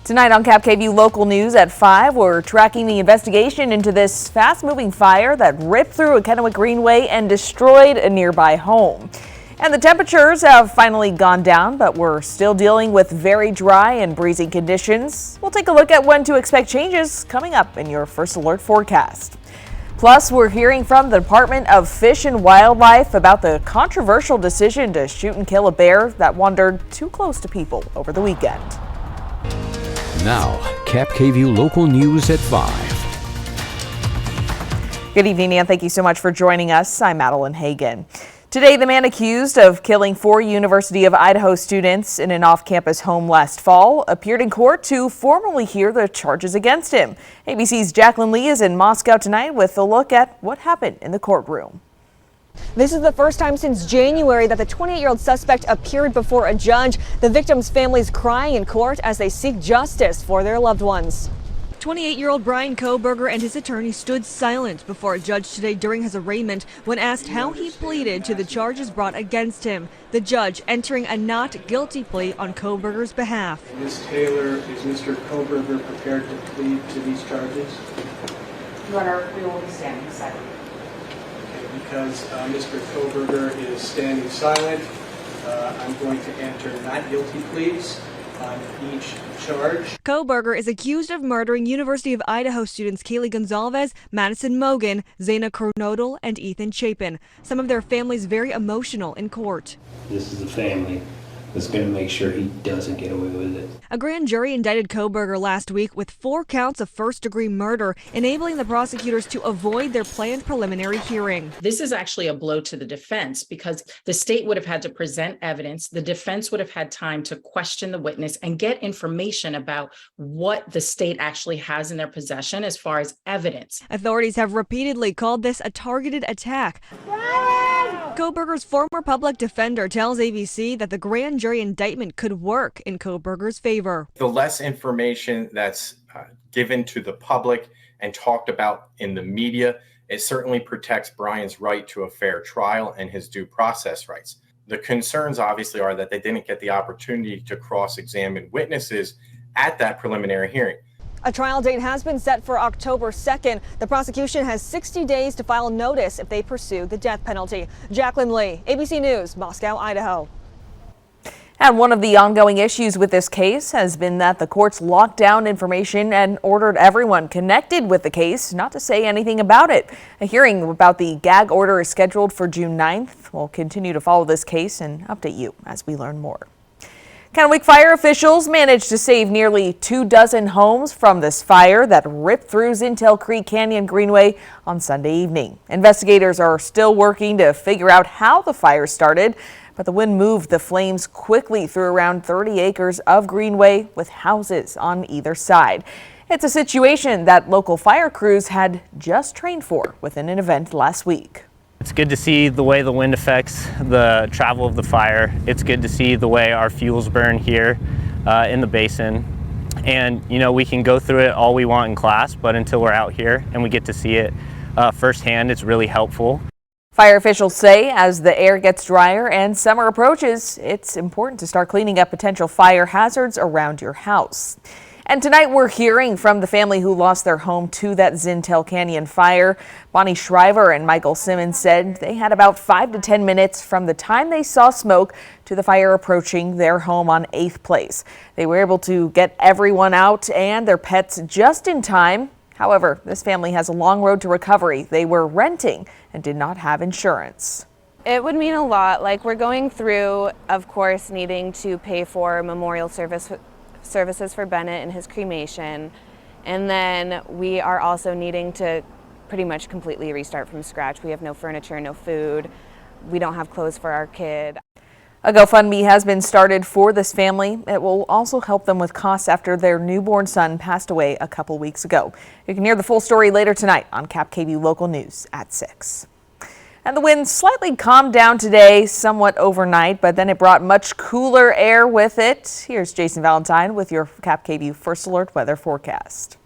Tonight on KAPP Local News at 5, we're tracking the investigation into this fast-moving fire that ripped through a Kennewick Greenway and destroyed a nearby home. And the temperatures have finally gone down, but we're still dealing with very dry and breezy conditions. We'll take a look at when to expect changes coming up in your first alert forecast. Plus, we're hearing from the Department of Fish and Wildlife about the controversial decision to shoot and kill a bear that wandered too close to people over the weekend. Now, KAPP Local News at 5. Good evening, and thank you so much for joining us. I'm Madeline Hagan. Today, the man accused of killing 4 University of Idaho students in an off-campus home last fall appeared in court to formally hear the charges against him. ABC's Jacqueline Lee is in Moscow tonight with a look at what happened in the courtroom. This is the first time since January that the 28-year-old suspect appeared before a judge. The victim's families crying in court as they seek justice for their loved ones. 28-year-old Brian Kohberger and his attorney stood silent before a judge today during his arraignment when asked how he pleaded to the charges brought against him. The judge entering a not guilty plea on Kohberger's behalf. Ms. Taylor, is Mr. Kohberger prepared to plead to these charges? Your Honor, we will be standing silent. Because Mr. Kohberger is standing silent, I'm going to enter not guilty pleas on each charge. Kohberger is accused of murdering University of Idaho students Kaylee Gonzalez, Madison Mogan, Zaina Kronodal, and Ethan Chapin. Some of their families very emotional in court. This is a family that's going to make sure he doesn't get away with it. A grand jury indicted Kohberger last week with 4 counts of first-degree murder, enabling the prosecutors to avoid their planned preliminary hearing. This is actually a blow to the defense because the state would have had to present evidence. The defense would have had time to question the witness and get information about what the state actually has in their possession as far as evidence. Authorities have repeatedly called this a targeted attack. Kohberger's former public defender tells ABC that the grand jury indictment could work in Kohberger's favor. The less information that's given to the public and talked about in the media, it certainly protects Brian's right to a fair trial and his due process rights. The concerns obviously are that they didn't get the opportunity to cross-examine witnesses at that preliminary hearing. A trial date has been set for October 2nd. The prosecution has 60 days to file notice if they pursue the death penalty. Jacqueline Lee, ABC News, Moscow, Idaho. And one of the ongoing issues with this case has been that the courts locked down information and ordered everyone connected with the case not to say anything about it. A hearing about the gag order is scheduled for June 9th. We'll continue to follow this case and update you as we learn more. Kennewick fire officials managed to save nearly 24 homes from this fire that ripped through Zintel Creek Canyon Greenway on Sunday evening. Investigators are still working to figure out how the fire started, but the wind moved the flames quickly through around 30 acres of Greenway with houses on either side. It's a situation that local fire crews had just trained for within an event last week. It's good to see the way the wind affects the travel of the fire. It's good to see the way our fuels burn here in the basin. And, you know, we can go through it all we want in class, but until we're out here and we get to see it firsthand, it's really helpful. Fire officials say as the air gets drier and summer approaches, it's important to start cleaning up potential fire hazards around your house. And tonight we're hearing from the family who lost their home to that Zintel Canyon fire. Bonnie Shriver and Michael Simmons said they had about 5 to 10 minutes from the time they saw smoke to the fire approaching their home on 8th Place. They were able to get everyone out and their pets just in time. However, this family has a long road to recovery. They were renting and did not have insurance. It would mean a lot. Like, we're going through, of course, needing to pay for memorial services for Bennett and his cremation, and then we are also needing to pretty much completely restart from scratch. We have no furniture, no food. We don't have clothes for our kid. A GoFundMe has been started for this family. It will also help them with costs after their newborn son passed away a couple weeks ago. You can hear the full story later tonight on KAPP Local News at 6. And the wind slightly calmed down today, somewhat overnight, but then it brought much cooler air with it. Here's Jason Valentine with your KAPP First Alert weather forecast.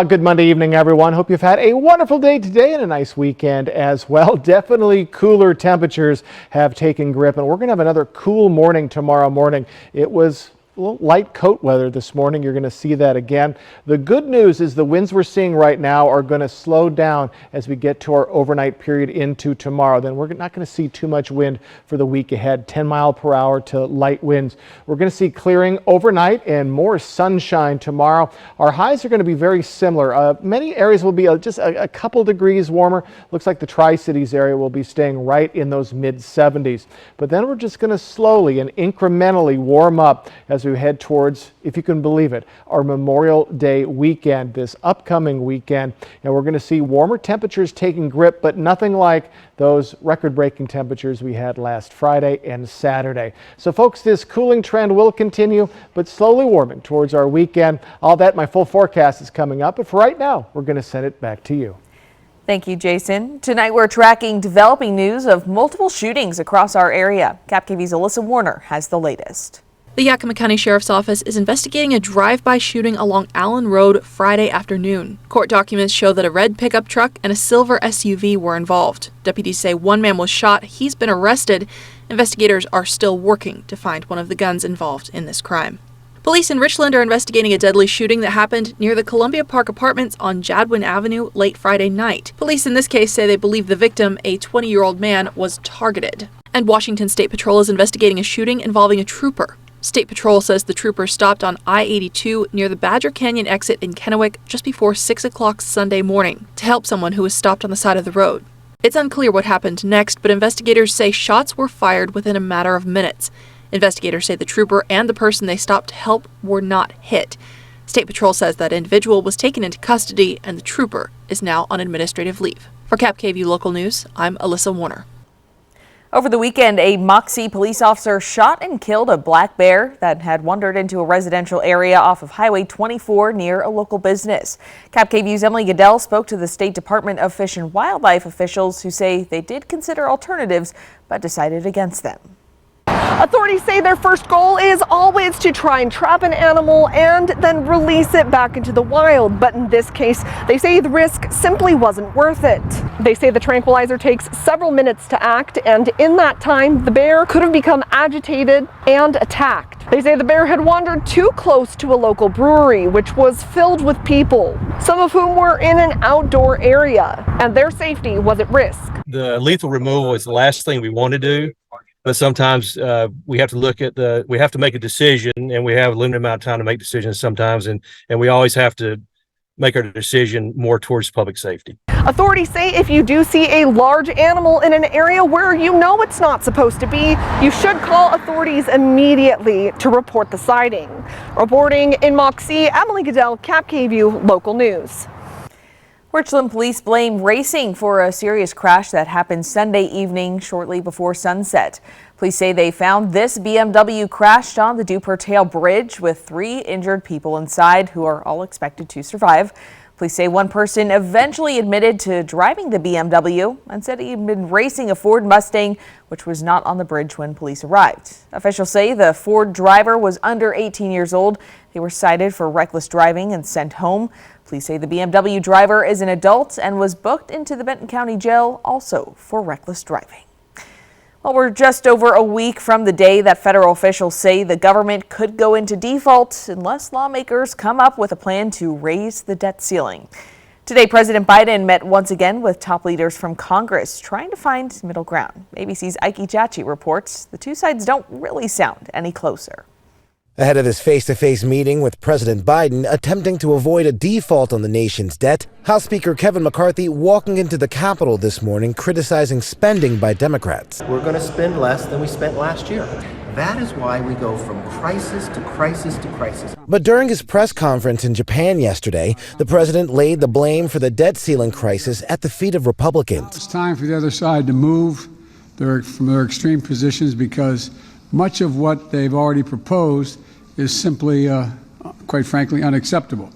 Good Monday evening, everyone. Hope you've had a wonderful day today and a nice weekend as well. Definitely cooler temperatures have taken grip, and we're going to have another cool morning tomorrow morning. It was light coat weather this morning. You're going to see that again. The good news is the winds we're seeing right now are going to slow down as we get to our overnight period into tomorrow. Then we're not going to see too much wind for the week ahead, 10 mile per hour to light winds. We're going to see clearing overnight and more sunshine tomorrow. Our highs are going to be very similar. Many areas will be just a couple degrees warmer. Looks like the Tri-Cities area will be staying right in those mid 70s. But then we're just going to slowly and incrementally warm up as we head towards, if you can believe it, our Memorial Day weekend, this upcoming weekend. And we're going to see warmer temperatures taking grip, but nothing like those record-breaking temperatures we had last Friday and Saturday. So folks, this cooling trend will continue, but slowly warming towards our weekend. All that, my full forecast is coming up, but for right now, we're going to send it back to you. Thank you, Jason. Tonight we're tracking developing news of multiple shootings across our area. KAPP-KVEW's Alyssa Warner has the latest. The Yakima County Sheriff's Office is investigating a drive-by shooting along Allen Road Friday afternoon. Court documents show that a red pickup truck and a silver SUV were involved. Deputies say one man was shot. He's been arrested. Investigators are still working to find one of the guns involved in this crime. Police in Richland are investigating a deadly shooting that happened near the Columbia Park Apartments on Jadwin Avenue late Friday night. Police in this case say they believe the victim, a 20-year-old man, was targeted. And Washington State Patrol is investigating a shooting involving a trooper. State Patrol says the trooper stopped on I-82 near the Badger Canyon exit in Kennewick just before 6 o'clock Sunday morning to help someone who was stopped on the side of the road. It's unclear what happened next, but investigators say shots were fired within a matter of minutes. Investigators say the trooper and the person they stopped to help were not hit. State Patrol says that individual was taken into custody and the trooper is now on administrative leave. For KAPP-KVEW Local News, I'm Alyssa Warner. Over the weekend, a Moxie police officer shot and killed a black bear that had wandered into a residential area off of Highway 24 near a local business. KAPP-KVEW's Emily Goodell spoke to the State Department of Fish and Wildlife officials who say they did consider alternatives but decided against them. Authorities say their first goal is always to try and trap an animal and then release it back into the wild. But in this case, they say the risk simply wasn't worth it. They say the tranquilizer takes several minutes to act, and in that time, the bear could have become agitated and attacked. They say the bear had wandered too close to a local brewery, which was filled with people, some of whom were in an outdoor area, and their safety was at risk. The lethal removal is the last thing we want to do. But sometimes we have to look at we have to make a decision, and we have a limited amount of time to make decisions sometimes. And we always have to make our decision more towards public safety. Authorities say if you do see a large animal in an area where you know it's not supposed to be, you should call authorities immediately to report the sighting. Reporting in Moxie, Emily Goodell, KAPP-KVEW Local News. Richland police blame racing for a serious crash that happened Sunday evening shortly before sunset. Police say they found this BMW crashed on the Dupertail Bridge with 3 injured people inside who are all expected to survive. Police say one person eventually admitted to driving the BMW and said he'd been racing a Ford Mustang, which was not on the bridge when police arrived. Officials say the Ford driver was under 18 years old. They were cited for reckless driving and sent home. Police say the BMW driver is an adult and was booked into the Benton County Jail also for reckless driving. Well, we're just over a week from the day that federal officials say the government could go into default unless lawmakers come up with a plan to raise the debt ceiling. Today, President Biden met once again with top leaders from Congress, trying to find middle ground. ABC's Ike Chachi reports the two sides don't really sound any closer. Ahead of this face-to-face meeting with President Biden attempting to avoid a default on the nation's debt, House Speaker Kevin McCarthy walking into the Capitol this morning criticizing spending by Democrats. We're going to spend less than we spent last year. That is why we go from crisis to crisis to crisis. But during his press conference in Japan yesterday, the president laid the blame for the debt ceiling crisis at the feet of Republicans. It's time for the other side to move from their extreme positions, because much of what they've already proposed is simply, quite frankly, unacceptable.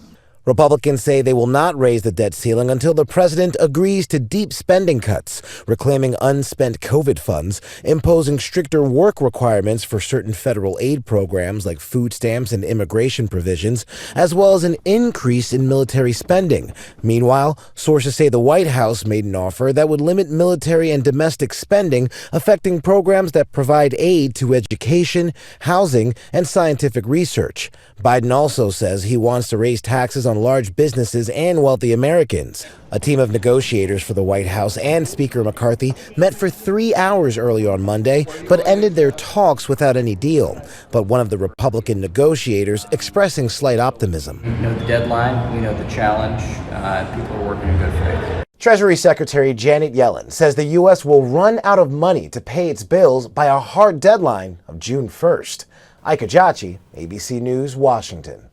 Republicans say they will not raise the debt ceiling until the president agrees to deep spending cuts, reclaiming unspent COVID funds, imposing stricter work requirements for certain federal aid programs like food stamps and immigration provisions, as well as an increase in military spending. Meanwhile, sources say the White House made an offer that would limit military and domestic spending, affecting programs that provide aid to education, housing, and scientific research. Biden also says he wants to raise taxes on large businesses and wealthy Americans. A team of negotiators for the White House and Speaker McCarthy met for 3 hours early on Monday, but ended their talks without any deal. But one of the Republican negotiators expressing slight optimism. We know the deadline, we know the challenge, people are working in good faith. Treasury Secretary Janet Yellen says the U.S. will run out of money to pay its bills by a hard deadline of June 1st. Ika Jachi, ABC News, Washington.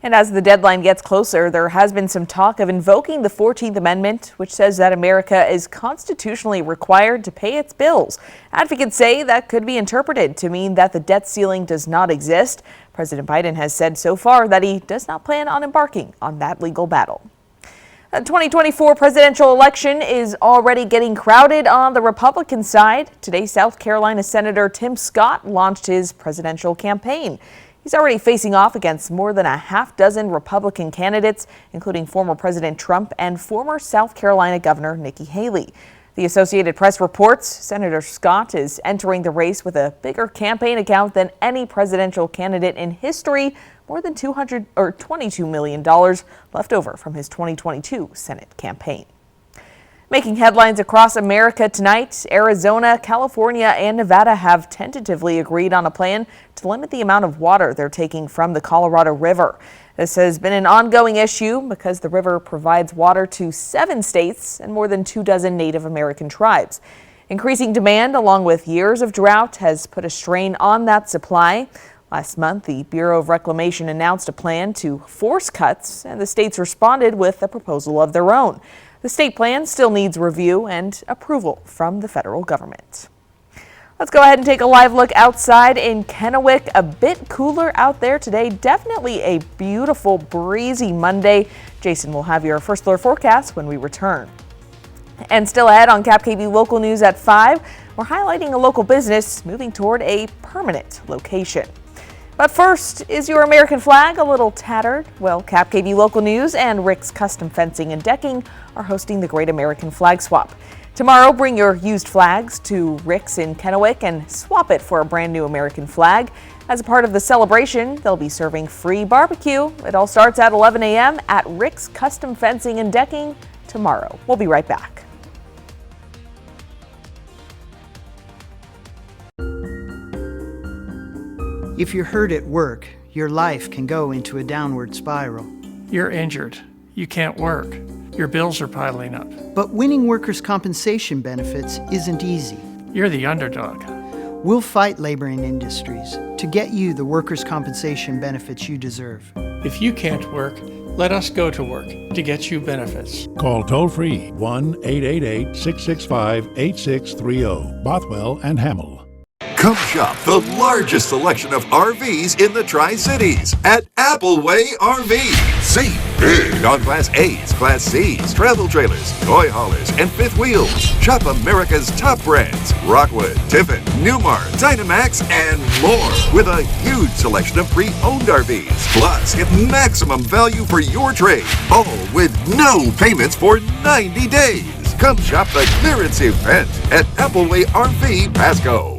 And as the deadline gets closer, there has been some talk of invoking the 14th Amendment, which says that America is constitutionally required to pay its bills. Advocates say that could be interpreted to mean that the debt ceiling does not exist. President Biden has said so far that he does not plan on embarking on that legal battle. The 2024 presidential election is already getting crowded on the Republican side. Today, South Carolina Senator Tim Scott launched his presidential campaign. He's already facing off against more than a half dozen Republican candidates, including former President Trump and former South Carolina Governor Nikki Haley. The Associated Press reports Senator Scott is entering the race with a bigger campaign account than any presidential candidate in history, more than $22 million left over from his 2022 Senate campaign. Making headlines across America tonight, Arizona, California, and Nevada have tentatively agreed on a plan to limit the amount of water they're taking from the Colorado River. This has been an ongoing issue because the river provides water to 7 states and more than 24 Native American tribes. Increasing demand, along with years of drought, has put a strain on that supply. Last month, the Bureau of Reclamation announced a plan to force cuts, and the states responded with a proposal of their own. The state plan still needs review and approval from the federal government. Let's go ahead and take a live look outside in Kennewick. A bit cooler out there today. Definitely a beautiful, breezy Monday. Jason will have your first floor forecast when we return. And still ahead on KAPP Local News at 5, we're highlighting a local business moving toward a permanent location. But first, is your American flag a little tattered? Well, KAPP Local News and Rick's Custom Fencing and Decking are hosting the Great American Flag Swap. Tomorrow, bring your used flags to Rick's in Kennewick and swap it for a brand new American flag. As a part of the celebration, they'll be serving free barbecue. It all starts at 11 a.m. at Rick's Custom Fencing and Decking tomorrow. We'll be right back. If you're hurt at work, your life can go into a downward spiral. You're injured. You can't work. Your bills are piling up. But winning workers' compensation benefits isn't easy. You're the underdog. We'll fight labor and industries to get you the workers' compensation benefits you deserve. If you can't work, let us go to work to get you benefits. Call toll-free 1-888-665-8630, Bothwell and Hamel. Come shop the largest selection of RVs in the Tri-Cities at Appleway RV. Save big on Class A's, Class C's, travel trailers, toy haulers, and fifth wheels. Shop America's top brands, Rockwood, Tiffin, Newmar, Dynamax, and more, with a huge selection of pre-owned RVs. Plus, get maximum value for your trade, all with no payments for 90 days. Come shop the clearance event at Appleway RV Pasco.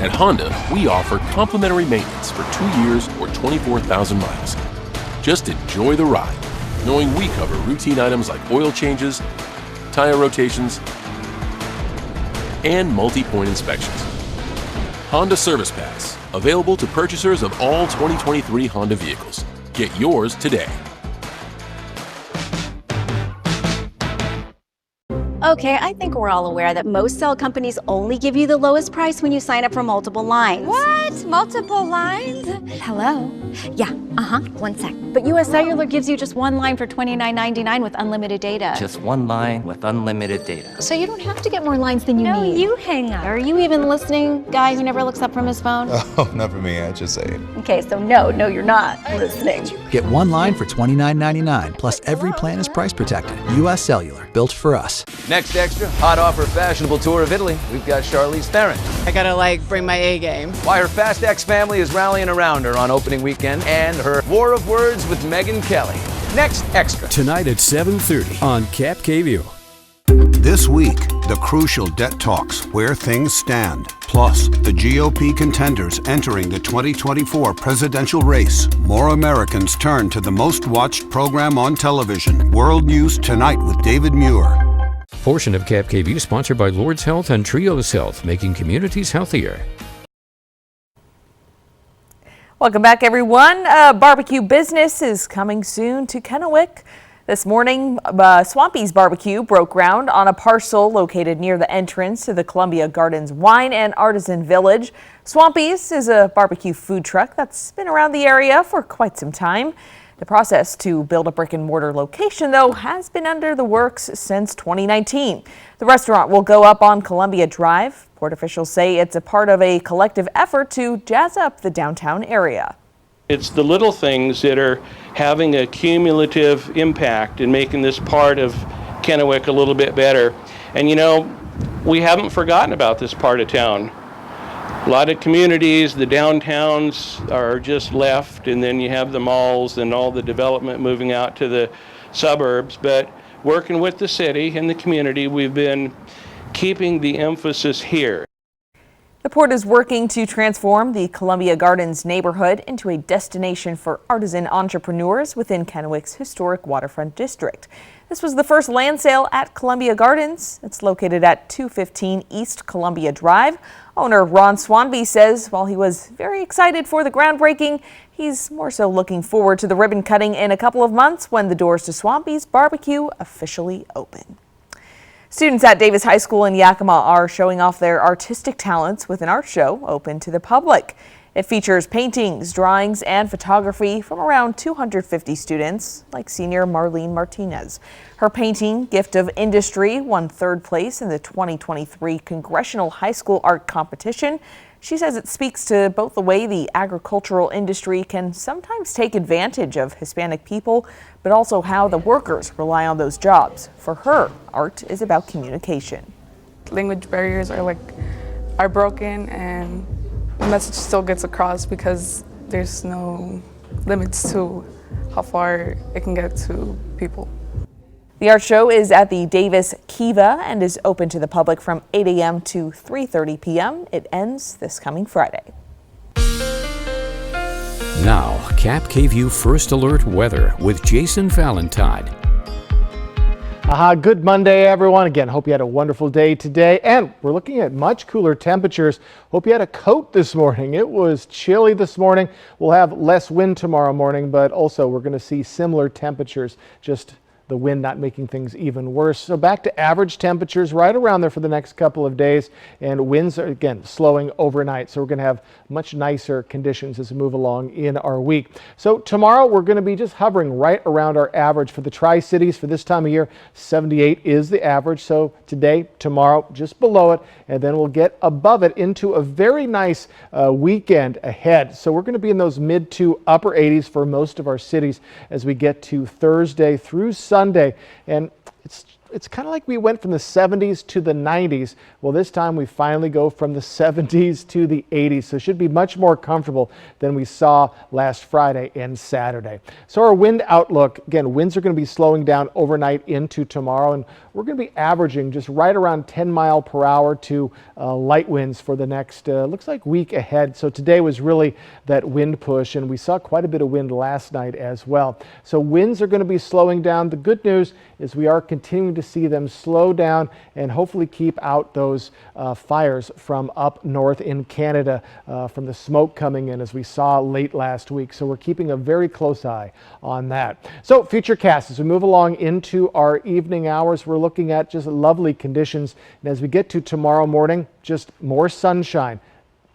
At Honda, we offer complimentary maintenance for 2 years or 24,000 miles. Just enjoy the ride, knowing we cover routine items like oil changes, tire rotations, and multi-point inspections. Honda Service Pass, available to purchasers of all 2023 Honda vehicles. Get yours today. Okay, I think we're all aware that most cell companies only give you the lowest price when you sign up for multiple lines. What? Multiple lines? Hello? Yeah, one sec. But US Cellular gives you just one line for $29.99 with unlimited data. Just one line with unlimited data. So you don't have to get more lines than you need. No, you hang up. Are you even listening, guy who never looks up from his phone? Oh, not for me, I just say it. Okay, so no, you're not listening. Get one line for $29.99, plus every plan is price protected. US Cellular, built for us. Next extra, hot offer fashionable tour of Italy. We've got Charlize Theron. I gotta bring my A game. Why her Fast X family is rallying around her on opening weekend, and her War of Words with Megyn Kelly. Next extra. Tonight at 7:30 on KAPP. This week, the crucial debt talks, where things stand. Plus, the GOP contenders entering the 2024 presidential race. More Americans turn to the most watched program on television, World News Tonight with David Muir. Portion of KAPP sponsored by Lord's Health and Trios Health, making communities healthier. Welcome back, everyone. Barbecue business is coming soon to Kennewick. This morning, Swampy's Barbecue broke ground on a parcel located near the entrance to the Columbia Gardens Wine and Artisan Village. Swampy's is a barbecue food truck that's been around the area for quite some time. The process to build a brick and mortar location, though, has been under the works since 2019. The restaurant will go up on Columbia Drive. Port officials say it's a part of a collective effort to jazz up the downtown area. It's the little things that are having a cumulative impact in making this part of Kennewick a little bit better. And you know, we haven't forgotten about this part of town. A lot of communities, the downtowns are just left, and then you have the malls and all the development moving out to the suburbs. But working with the city and the community, we've been keeping the emphasis here. The port is working to transform the Columbia Gardens neighborhood into a destination for artisan entrepreneurs within Kennewick's historic waterfront district. This was the first land sale at Columbia Gardens. It's located at 215 East Columbia Drive. Owner Ron Swanby says while he was very excited for the groundbreaking, he's more so looking forward to the ribbon cutting in a couple of months when the doors to Swampy's Barbecue officially open. Students at Davis High School in Yakima are showing off their artistic talents with an art show open to the public. It features paintings, drawings, and photography from around 250 students, like senior Marlene Martinez. Her painting, Gift of Industry, won third place in the 2023 Congressional High School Art Competition. She says it speaks to both the way the agricultural industry can sometimes take advantage of Hispanic people, but also how the workers rely on those jobs. For her, art is about communication. Language barriers are broken, and the message still gets across because there's no limits to how far it can get to people. The art show is at the Davis Kiva and is open to the public from 8 a.m. to 3:30 p.m. It ends this coming Friday. Now, KAPP First Alert Weather with Jason Valentine. Good Monday, everyone. Again, hope you had a wonderful day today. And we're looking at much cooler temperatures. Hope you had a coat this morning. It was chilly this morning. We'll have less wind tomorrow morning, but also we're going to see similar temperatures, just the wind not making things even worse. So back to average temperatures right around there for the next couple of days, and winds are again slowing overnight. So we're going to have much nicer conditions as we move along in our week. So tomorrow we're going to be just hovering right around our average for the Tri-Cities for this time of year. 78 is the average. So today, tomorrow, just below it, and then we'll get above it into a very nice weekend ahead. So we're going to be in those mid to upper 80s for most of our cities as we get to Thursday through Sunday, and it's kind of like we went from the 70s to the 90s. Well, this time we finally go from the 70s to the 80s, so it should be much more comfortable than we saw last Friday and Saturday. So our wind outlook, again, winds are going to be slowing down overnight into tomorrow, and we're going to be averaging just right around 10 mile per hour to light winds for the next, looks like week ahead. So today was really that wind push, and we saw quite a bit of wind last night as well. So winds are going to be slowing down. The good news is we are continuing to to see them slow down and hopefully keep out those fires from up north in Canada, from the smoke coming in as we saw late last week. So we're keeping a very close eye on that. So futurecast, as we move along into our evening hours, we're looking at just lovely conditions. And as we get to tomorrow morning, just more sunshine.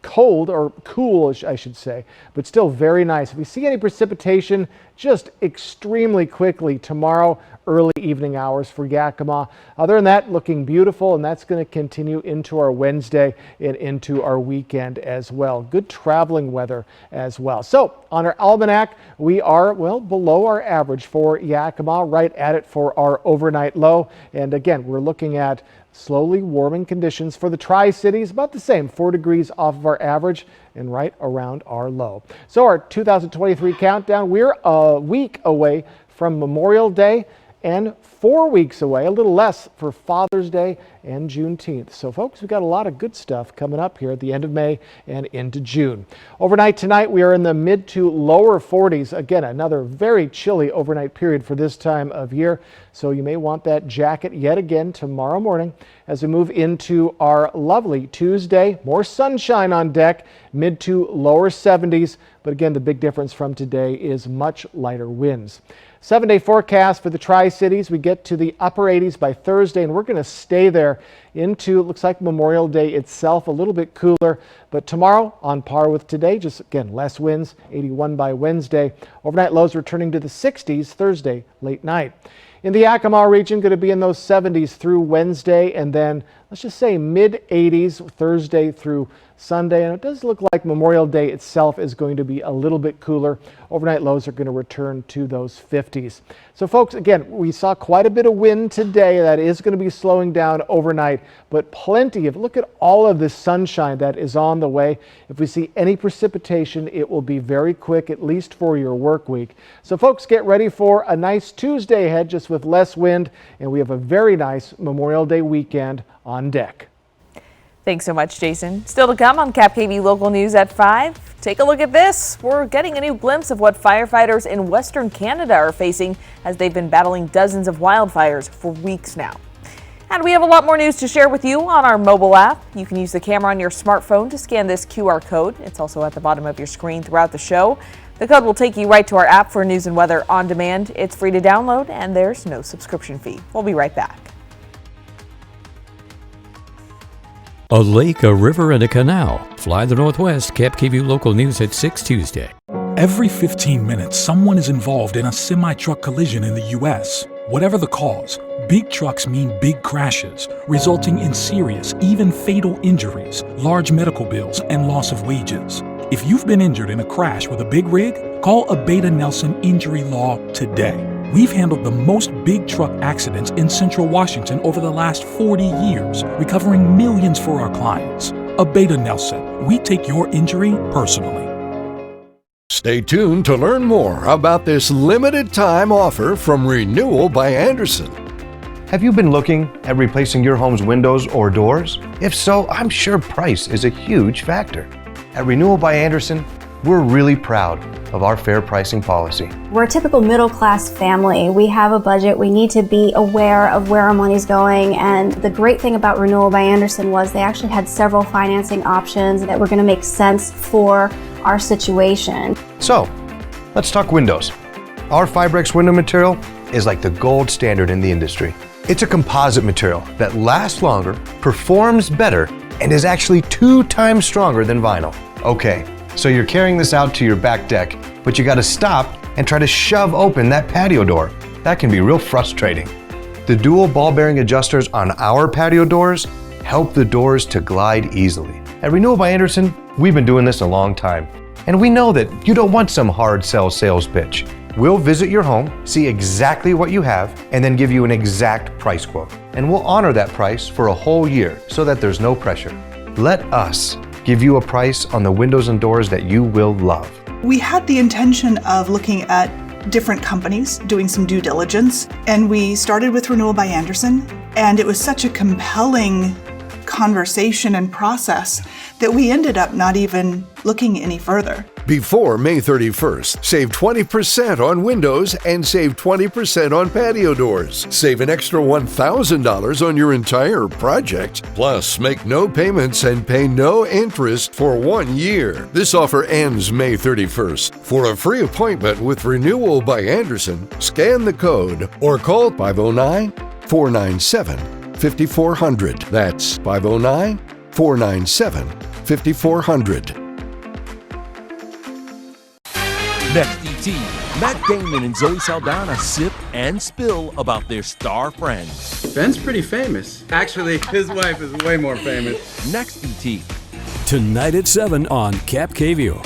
Cold, or cool I should say, but still very nice. If we see any precipitation, just extremely quickly tomorrow, early evening hours for Yakima. Other than that, looking beautiful, and that's going to continue into our Wednesday and into our weekend as well. Good traveling weather as well. So on our almanac, we are, well, below our average for Yakima, right at it for our overnight low. And again, we're looking at slowly warming conditions for the Tri-Cities, about the same, 4 degrees off of our average and right around our low. So our 2023 countdown, we're a week away from Memorial Day and 4 weeks away, a little less, for Father's Day and Juneteenth. So folks, we've got a lot of good stuff coming up here at the end of May and into June. Overnight tonight, we are in the mid to lower 40s. Again, another very chilly overnight period for this time of year. So you may want that jacket yet again tomorrow morning as we move into our lovely Tuesday. More sunshine on deck, mid to lower 70s. But again, the big difference from today is much lighter winds. 7-day forecast for the Tri-Cities. We get to the upper 80s by Thursday, and we're going to stay there into, it looks like, Memorial Day itself, a little bit cooler. But tomorrow, on par with today, just again, less winds, 81 by Wednesday. Overnight lows returning to the 60s Thursday, late night. In the Yakima region, going to be in those 70s through Wednesday, and then let's just say mid 80s Thursday through Sunday. And it does look like Memorial Day itself is going to be a little bit cooler. Overnight lows are going to return to those 50s. So folks, again, we saw quite a bit of wind today. That is going to be slowing down overnight, but plenty of, look at all of this sunshine that is on the way. If we see any precipitation, it will be very quick, at least for your work week. So folks, get ready for a nice Tuesday ahead, just with less wind, and we have a very nice Memorial Day weekend on deck. Thanks so much, Jason. Still to come on KAPP Local News at 5. Take a look at this. We're getting a new glimpse of what firefighters in Western Canada are facing as they've been battling dozens of wildfires for weeks now. And we have a lot more news to share with you on our mobile app. You can use the camera on your smartphone to scan this QR code. It's also at the bottom of your screen throughout the show. The code will take you right to our app for news and weather on demand. It's free to download, and there's no subscription fee. We'll be right back. A lake, a river, and a canal. Fly the Northwest. KAPP Local News at 6 Tuesday. Every 15 minutes, someone is involved in a semi-truck collision in the U.S. Whatever the cause, big trucks mean big crashes, resulting in serious, even fatal injuries, large medical bills, and loss of wages. If you've been injured in a crash with a big rig, call Abeta Nelson Injury Law today. We've handled the most big truck accidents in Central Washington over the last 40 years, recovering millions for our clients. Abeta Nelson, we take your injury personally. Stay tuned to learn more about this limited time offer from Renewal by Andersen. Have you been looking at replacing your home's windows or doors? If so, I'm sure price is a huge factor. At Renewal by Andersen, we're really proud of our fair pricing policy. We're a typical middle-class family. We have a budget. We need to be aware of where our money's going. And the great thing about Renewal by Andersen was they actually had several financing options that were going to make sense for our situation. So, let's talk windows. Our Fibrex window material is like the gold standard in the industry. It's a composite material that lasts longer, performs better, and is actually 2 times stronger than vinyl. Okay, so you're carrying this out to your back deck, but you gotta stop and try to shove open that patio door. That can be real frustrating. The dual ball bearing adjusters on our patio doors help the doors to glide easily. At Renewal by Andersen, we've been doing this a long time, and we know that you don't want some hard sell sales pitch. We'll visit your home, see exactly what you have, and then give you an exact price quote. And we'll honor that price for a whole year so that there's no pressure. Let us give you a price on the windows and doors that you will love. We had the intention of looking at different companies, doing some due diligence, and we started with Renewal by Andersen, and it was such a compelling conversation and process that we ended up not even looking any further. Before May 31st, save 20% on windows and save 20% on patio doors. Save an extra $1,000 on your entire project. Plus, make no payments and pay no interest for 1 year. This offer ends May 31st. For a free appointment with Renewal by Andersen, scan the code or call 509-497-5400. That's 509-497-5400. Next ET, Matt Damon and Zoe Saldana sip and spill about their star friends. Ben's pretty famous. Actually, his wife is way more famous. Next ET. Tonight at 7 on KAPP KVEW.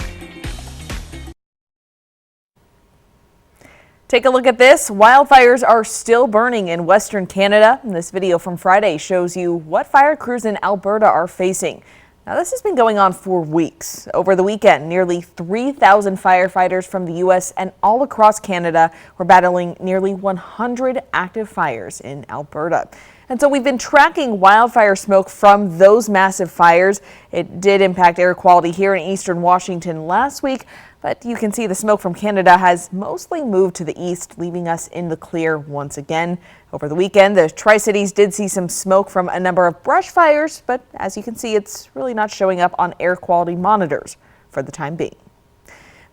Take a look at this. Wildfires are still burning in Western Canada. And this video from Friday shows you what fire crews in Alberta are facing. Now, this has been going on for weeks. Over the weekend, nearly 3,000 firefighters from the U.S. and all across Canada were battling nearly 100 active fires in Alberta. And so we've been tracking wildfire smoke from those massive fires. It did impact air quality here in eastern Washington last week, but you can see the smoke from Canada has mostly moved to the east, leaving us in the clear once again. Over the weekend, the Tri-Cities did see some smoke from a number of brush fires, but as you can see, it's really not showing up on air quality monitors for the time being.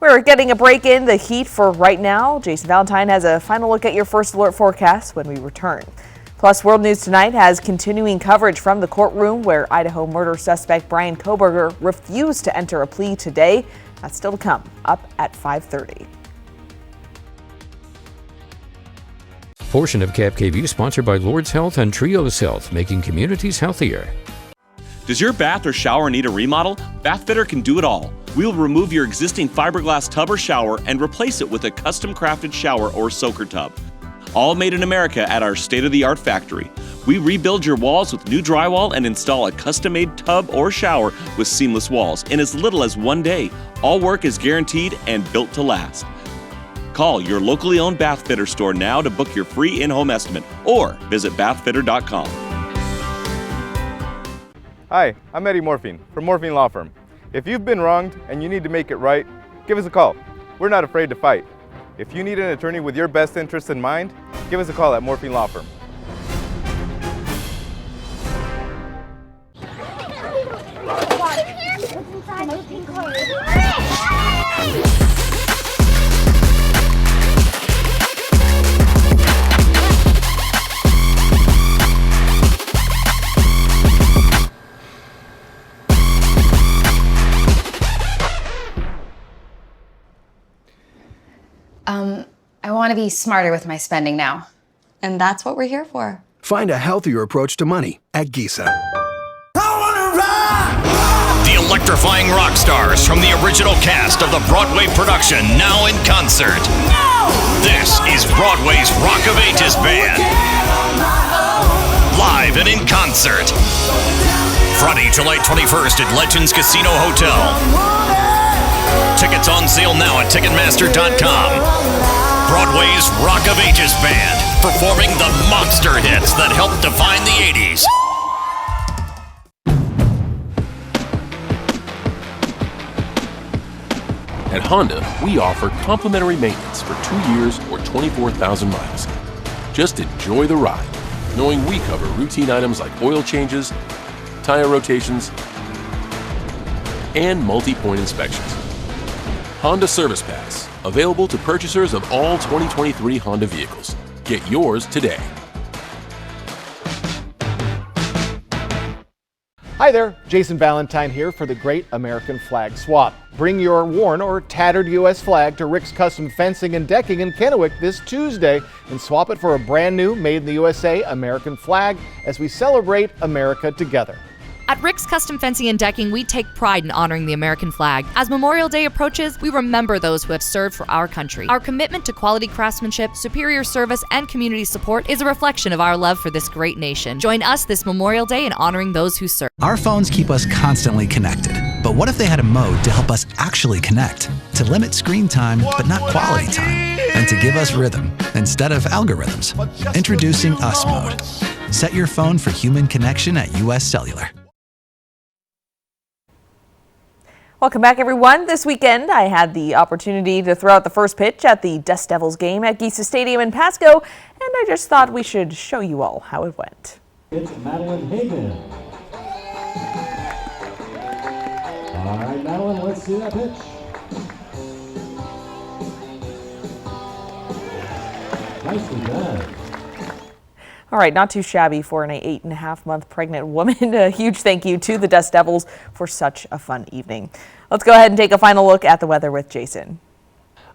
We're getting a break in the heat for right now. Jason Valentine has a final look at your first alert forecast when we return. Plus, World News Tonight has continuing coverage from the courtroom where Idaho murder suspect Brian Koberger refused to enter a plea today. That's still to come, up at 5:30. Portion of KAPP KVEW sponsored by Lord's Health and Trios Health, making communities healthier. Does your bath or shower need a remodel? Bathfitter can do it all. We'll remove your existing fiberglass tub or shower and replace it with a custom-crafted shower or soaker tub. All made in America at our state-of-the-art factory. We rebuild your walls with new drywall and install a custom-made tub or shower with seamless walls in as little as 1 day. All work is guaranteed and built to last. Call your locally owned Bathfitter store now to book your free in-home estimate or visit bathfitter.com. Hi, I'm Eddie Morphine from Morphine Law Firm. If you've been wronged and you need to make it right, give us a call. We're not afraid to fight. If you need an attorney with your best interests in mind, give us a call at Morphine Law Firm. I want to be smarter with my spending now. And that's what we're here for. Find a healthier approach to money at Giza. The electrifying rock stars from the original cast of the Broadway production now in concert. This is Broadway's Rock of Ages Band. Live and in concert. Friday, July 21st at Legends Casino Hotel. Tickets on sale now at Ticketmaster.com. Broadway's Rock of Ages Band, performing the monster hits that helped define the 80s. At Honda, we offer complimentary maintenance for 2 years or 24,000 miles. Just enjoy the ride, knowing we cover routine items like oil changes, tire rotations, and multi-point inspections. Honda Service Pass, available to purchasers of all 2023 Honda vehicles. Get yours today. Hi there, Jason Valentine here for the Great American Flag Swap. Bring your worn or tattered U.S. flag to Rick's Custom Fencing and Decking in Kennewick this Tuesday and swap it for a brand new Made in the USA American flag as we celebrate America together. At Rick's Custom Fencing and Decking, we take pride in honoring the American flag. As Memorial Day approaches, we remember those who have served for our country. Our commitment to quality craftsmanship, superior service, and community support is a reflection of our love for this great nation. Join us this Memorial Day in honoring those who serve. Our phones keep us constantly connected. But what if they had a mode to help us actually connect? To limit screen time, but not quality time. And to give us rhythm instead of algorithms. Introducing Us Mode. Set your phone for human connection at US Cellular. Welcome back, everyone. This weekend, I had the opportunity to throw out the first pitch at the Dust Devils game at Giesa Stadium in Pasco, and I just thought we should show you all how it went. It's Madeline Hagan. All right, Madeline, let's see that pitch. Nicely done. All right, not too shabby for an 8.5-month pregnant woman. A huge thank you to the Dust Devils for such a fun evening. Let's go ahead and take a final look at the weather with Jason.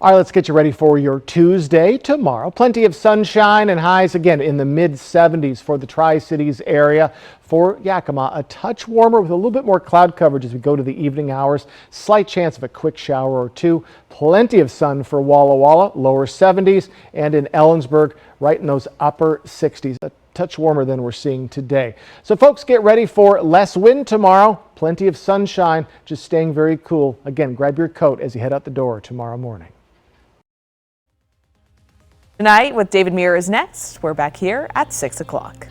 All right, let's get you ready for your Tuesday tomorrow. Plenty of sunshine and highs again in the mid-70s for the Tri-Cities area. For Yakima, a touch warmer with a little bit more cloud coverage as we go to the evening hours. Slight chance of a quick shower or two. Plenty of sun for Walla Walla, lower 70s, and in Ellensburg, right in those upper 60s. A touch warmer than we're seeing today. So folks, get ready for less wind tomorrow. Plenty of sunshine, just staying very cool. Again, grab your coat as you head out the door tomorrow morning. Tonight with David Muir is next. We're back here at 6 o'clock.